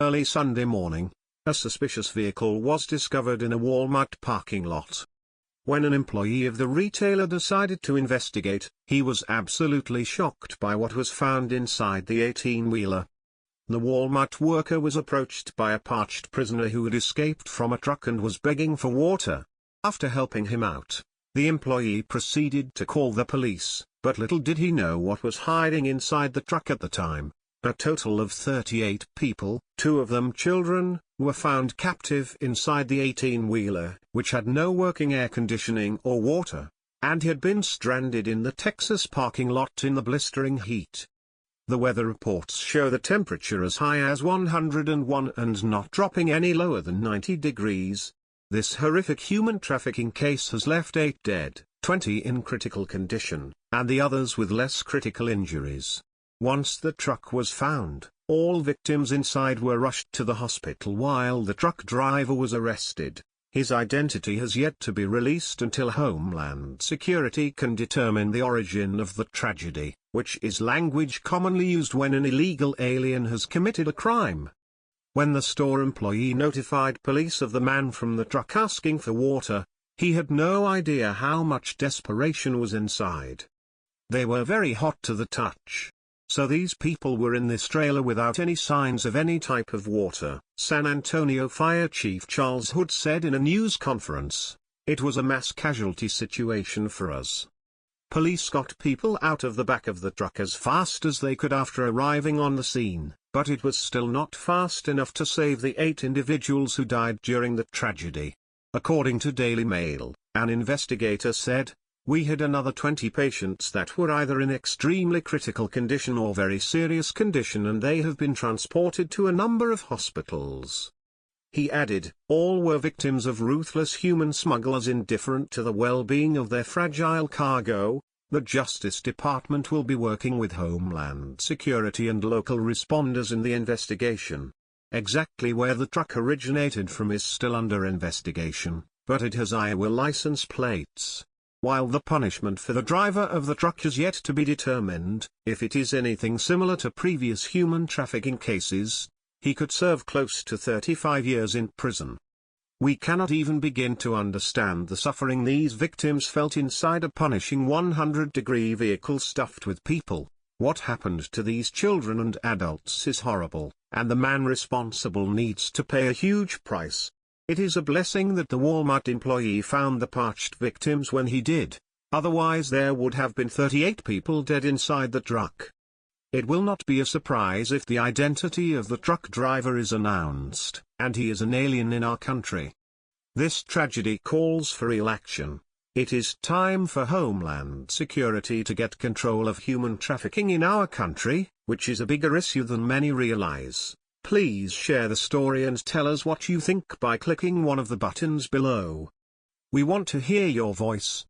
Early Sunday morning, a suspicious vehicle was discovered in a Walmart parking lot. When an employee of the retailer decided to investigate, he was absolutely shocked by what was found inside the 18-wheeler. The Walmart worker was approached by a parched prisoner who had escaped from a truck and was begging for water. After helping him out, the employee proceeded to call the police, but little did he know what was hiding inside the truck at the time. A total of 38 people, 2 of them children, were found captive inside the 18-wheeler, which had no working air conditioning or water, and had been stranded in the Texas parking lot in the blistering heat. The weather reports show the temperature as high as 101 and not dropping any lower than 90 degrees. This horrific human trafficking case has left 8 dead, 20 in critical condition, and the others with less critical injuries. Once the truck was found, all victims inside were rushed to the hospital while the truck driver was arrested. His identity has yet to be released until Homeland Security can determine the origin of the tragedy, which is language commonly used when an illegal alien has committed a crime. When the store employee notified police of the man from the truck asking for water, he had no idea how much desperation was inside. They were very hot to the touch. So these people were in this trailer without any signs of any type of water, San Antonio Fire Chief Charles Hood said in a news conference. It was a mass casualty situation for us. Police got people out of the back of the truck as fast as they could after arriving on the scene, but it was still not fast enough to save the 8 individuals who died during the tragedy. According to Daily Mail, an investigator said, "We had another 20 patients that were either in extremely critical condition or very serious condition and they have been transported to a number of hospitals." He added, "All were victims of ruthless human smugglers indifferent to the well-being of their fragile cargo." The Justice Department will be working with Homeland Security and local responders in the investigation. Exactly where the truck originated from is still under investigation, but it has Iowa license plates. While the punishment for the driver of the truck is yet to be determined, if it is anything similar to previous human trafficking cases, he could serve close to 35 years in prison. We cannot even begin to understand the suffering these victims felt inside a punishing 100-degree vehicle stuffed with people. What happened to these children and adults is horrible, and the man responsible needs to pay a huge price. It is a blessing that the Walmart employee found the parched victims when he did, otherwise there would have been 38 people dead inside the truck. It will not be a surprise if the identity of the truck driver is announced, and he is an alien in our country. This tragedy calls for real action. It is time for Homeland Security to get control of human trafficking in our country, which is a bigger issue than many realize. Please share the story and tell us what you think by clicking one of the buttons below. We want to hear your voice.